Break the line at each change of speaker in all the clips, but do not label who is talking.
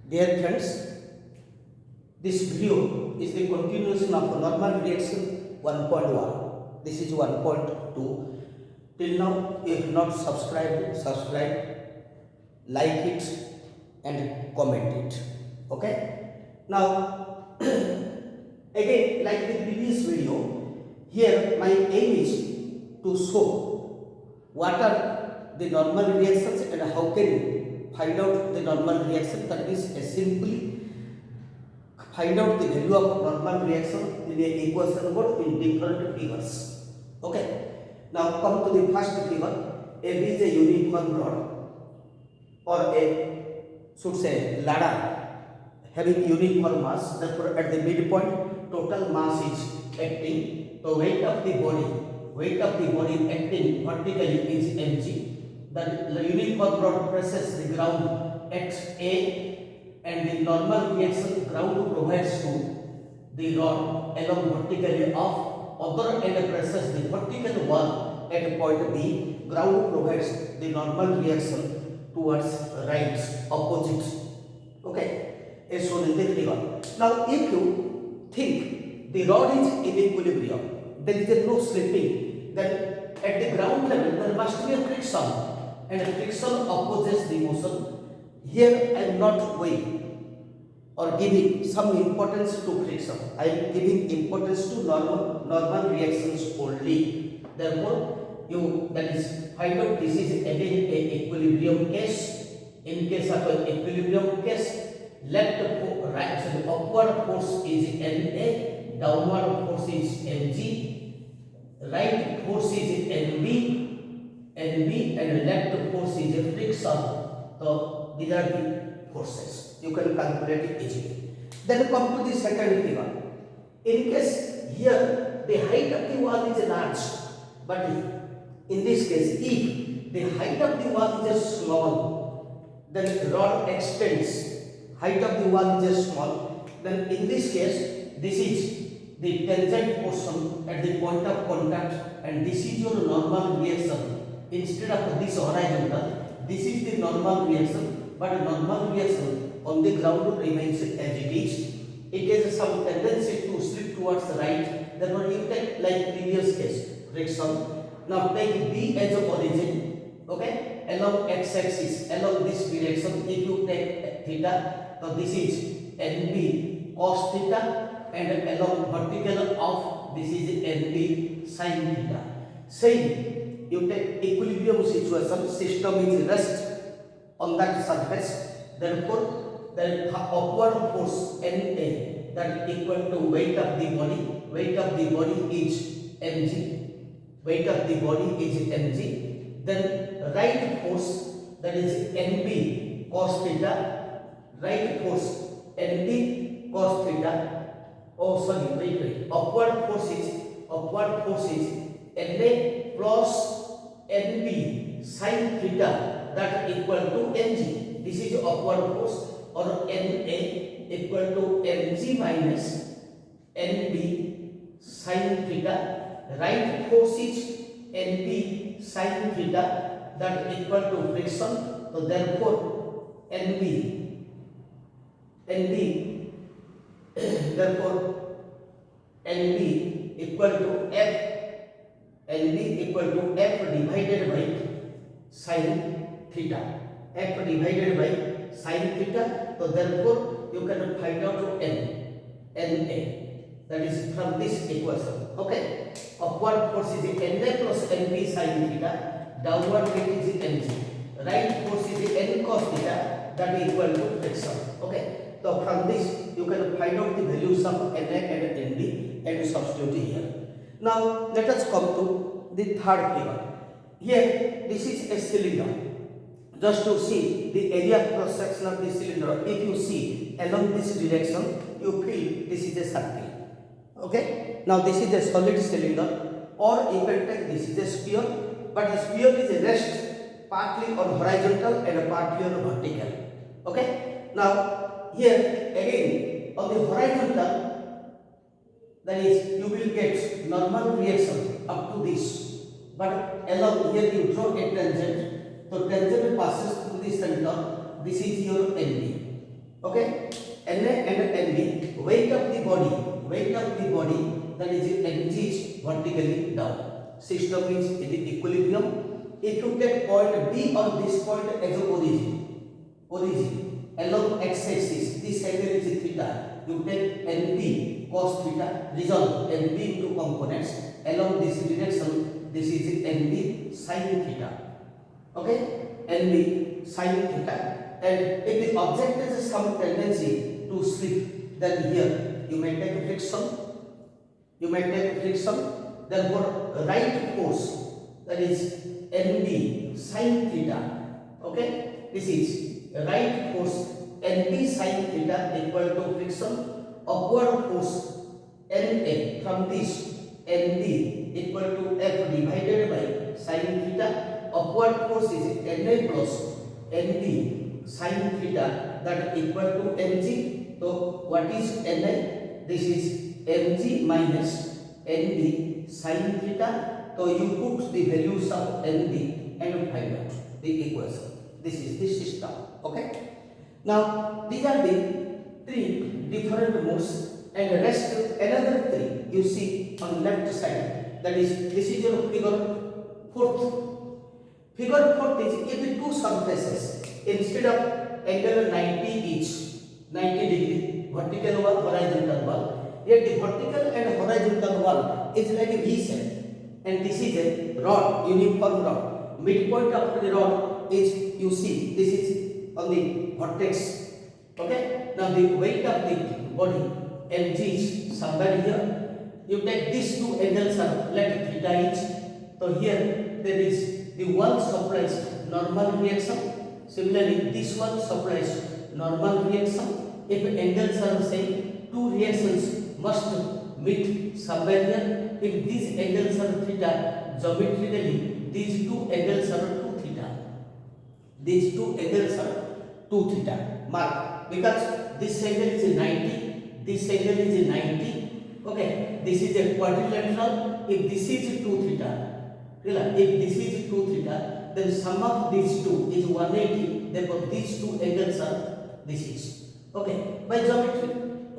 Dear friends, this video is the continuation of normal reaction 1.1. This is 1.2. Till now, if not subscribed, subscribe, like it and comment it. Okay? Now, again, like the previous video, here my aim is to show what are the normal reactions and how can you find out the normal reaction. That means simply find out the value of normal reaction in a equation board in different figures. Okay. Now come to the first figure. AB is a uniform rod or should say ladder having uniform mass. Therefore, at the midpoint, total mass is acting. The weight of the body acting vertically is mg. The uniform rod presses the ground at A, and the normal reaction ground provides to the rod along vertically of other end presses the vertical wall at point B. Ground provides the normal reaction towards right, opposite. Okay, as shown in the figure. Now, if you think the rod is in equilibrium, there is no slipping, then at the ground level there must be a friction, and friction opposes the motion. Here I am not going or giving some importance to friction. I am giving importance to normal reactions only. Therefore, you that is find out this is again a equilibrium case. In case of an equilibrium case, right, so the upward force is Na, downward force is Mg, right force is Nb, and left force is a friction. So these are the forces. You can calculate it easily. Then come to the second figure. In case here the height of the wall is large, but in this case, if the height of the wall is small, then the rod extends. Height of the wall is small, then in this case, this is the tangent portion at the point of contact, and this is your normal reaction. Instead of this horizontal, this is the normal reaction, but normal reaction on the ground remains as it is. It has some tendency to slip towards the right. Therefore, you take like previous case, friction. Now take B as a origin, okay, along x-axis, along this direction. If you take theta, so this is NB cos theta, and along vertical of this is NB sin theta. Same, you take equilibrium situation, system is rest on that surface. Therefore, the upward force Na that equal to weight of the body. Weight of the body is mg. Weight of the body is mg. Then right force, that is Nb cos theta. Right force Nb cos theta. Oh sorry, wait. Upward force is Na plus Nb sin theta that equal to mg. This is upward force, or Na equal to mg minus Nb sin theta. Right force is Nb sin theta that equal to friction. So therefore Nb therefore Nb equal to F divided by sin theta. F divided by sin theta. So therefore you can find out Na. That is from this equation. Okay. Upward force is Na plus Nb sin theta. Downward weight is mg. Right force is N cos theta that is equal to friction. Okay. So from this you can find out the values of Na and Nb and substitute here. Now let us come to the third figure. Here this is a cylinder. Just to see the area of cross section of the cylinder, if you see along this direction, you feel this is a circle. Okay. Now this is a solid cylinder, or you can take this is a sphere, but the sphere is a rest partly on horizontal and partly on vertical. Okay. Now here again on the horizontal, that is you will get normal reaction up to this, but along here you draw a tangent. So tangent passes through the center. This is your NB. Okay, Na and Nb, weight of the body, that is Mg is vertically down. System is in the equilibrium. If you take point B on this point as a origin along x-axis, this angle is theta. You take Nb cos theta, resolve Nb into components along this direction. This is Nb sin theta. Okay, Nb sin theta. And if the object has some tendency to slip, then here you may take friction. Therefore, right force, that is Nb sin theta. Okay, this is right force Nb sin theta equal to friction. Upward force Na from this Nb equal to F divided by sin theta. Upward force is Na plus Nb sin theta, that equal to Mg. So what is Na? This is Mg minus Nb sin theta. So you put the values of Nb and find out the equation. This is the system. Okay. Now these are the three different modes, and rest another three you see on left side. That is, this is your figure fourth. Figure fourth is if the two surfaces, instead of angle 90 each, 90 degree, vertical wall, horizontal wall, yet the vertical and horizontal wall is like a V shape, and this is a rod, uniform rod. Midpoint of the rod is, you see, this is on the vertex. Okay. Now the weight of the body Mg is somewhere here. You take these two angles are let theta each. So here there is the one supplies normal reaction. Similarly, this one supplies normal reaction. If angles are same, two reactions must meet somewhere here. If these angles are theta, geometrically these two angles are 2 theta. These two angles are 2 theta. Mark, because this angle is 90, this angle is 90. Okay, this is a quadrilateral. If this is 2 theta, if this is 2 theta, then sum of these two is 180. Therefore, these two angles are this is. Okay, by geometry.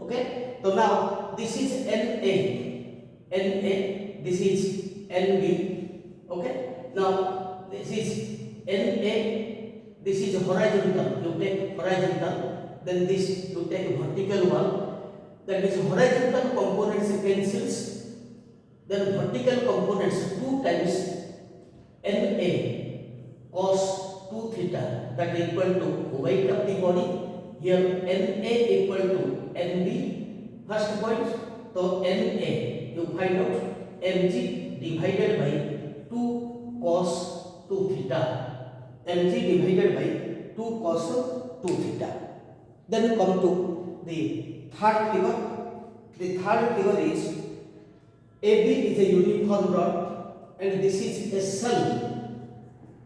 Okay, so now this is NA, this is NB. Okay, now this is NA. This is horizontal. You take horizontal. Then this you take vertical one. That is horizontal components cancels. Then vertical components 2 times Na cos 2 theta, that is equal to weight of the body. Here Na equal to Nb. First point. So Na you find out Mg divided by 2 cos 2 theta. Mg divided by 2 cos 2 theta. Then come to the third figure. The third figure is AB is a uniform rod, and this is a cell,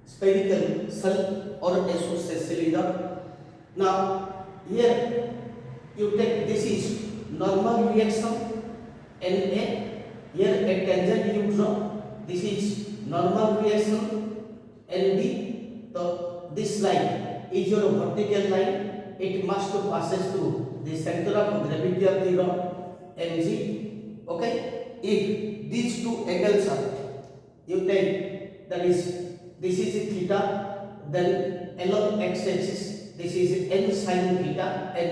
spherical cell or isosceles cylinder. Now here you take, this is normal reaction Na. Here a tangent you draw. This is normal reaction Nb. So this line is your vertical line. It must passes through the center of gravity of the rod Mg. Okay. If these two angles are, you take, that is, this is theta, then along x-axis this is n sin theta, Na.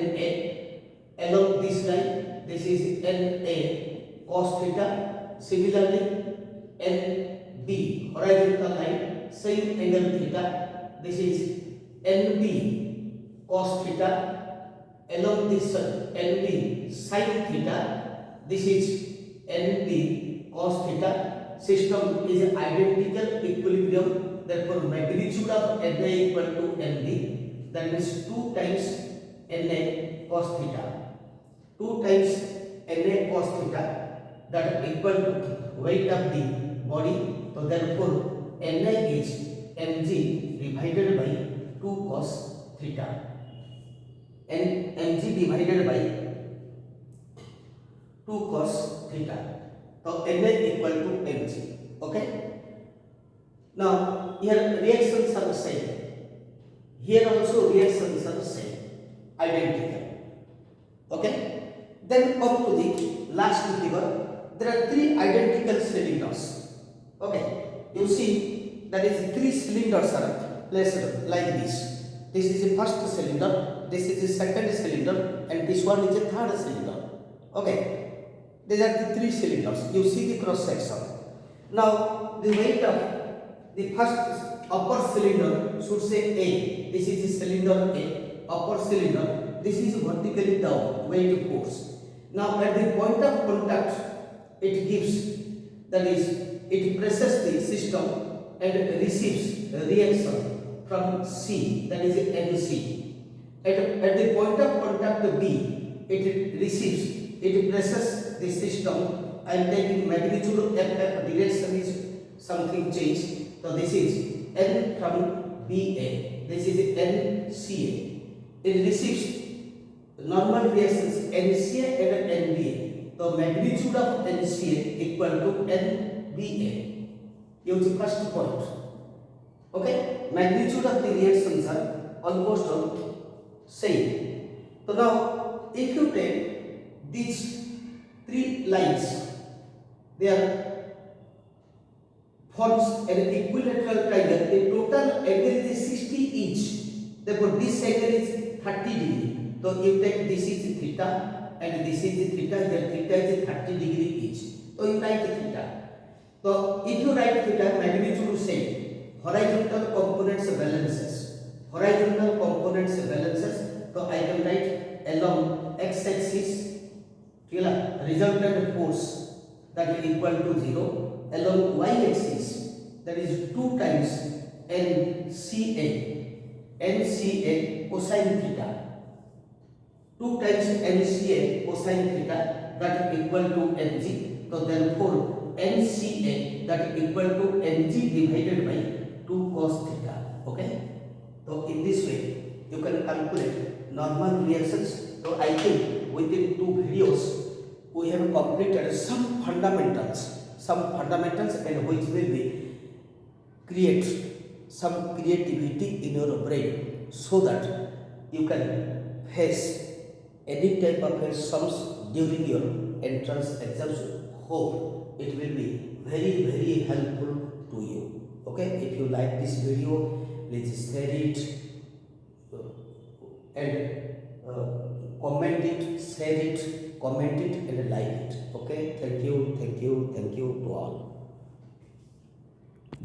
Along this line this is Na cos theta. Similarly, Nb horizontal line, same angle theta. This is Nb cos theta. Along this Nb sin theta. This is Nb cos theta. System is identical equilibrium. Therefore, magnitude of Na equal to Nb. That means 2 times Na cos theta. 2 times Na cos theta, that equal to weight of the body. So therefore, Na is Mg divided by 2 cos theta. And Mg divided by 2 cos theta. So Na equal to Mg. Okay. Now here reactions are the same. Here also reactions are the same. identical. Okay. Then come to the last figure. There are three identical cylinders. Okay. You see that is three cylinders are placed like this. This is the first cylinder, this is the second cylinder, and this one is the third cylinder. Okay. These are the three cylinders. You see the cross section. Now the weight of the first upper cylinder should say A. This is the cylinder A, upper cylinder. This is vertically down, weight force. Now at the point of contact, it gives, that is, it presses the system and receives a reaction from C, that is NC. At the point of contact B, it receives, it presses the system and taking magnitude of F, direction is something changed. So this is N from BA, this is NCA. It receives normal reactions NCA and NBA. The magnitude of NCA equal to NBA. Use the first point. Okay, magnitude of the reactions are almost same. So now, if you take these three lines, they are forms an equilateral triangle. The total angle is 60 each. Therefore, this angle is 30 degree. So you take this is theta and this is theta. Here theta is 30 degree each. So you write theta. So if you write theta, magnitude same. Horizontal components balances. Horizontal components balances. So I can write along x-axis, resultant force that is equal to 0. Along y-axis, that is 2 times NCA cosine theta. 2 times NCA cosine theta, that is equal to Mg. So therefore NCA that is equal to Mg divided by 2 cos theta. Okay. So in this way you can calculate normal reactions. So I think within 2 videos we have completed some fundamentals and which will be create some creativity in your brain so that you can face any type of sums during your entrance exams. Hope it will be very, very helpful to you. Okay, if you like this video, please share it and comment it, share it, comment it and like it. Okay, thank you to all.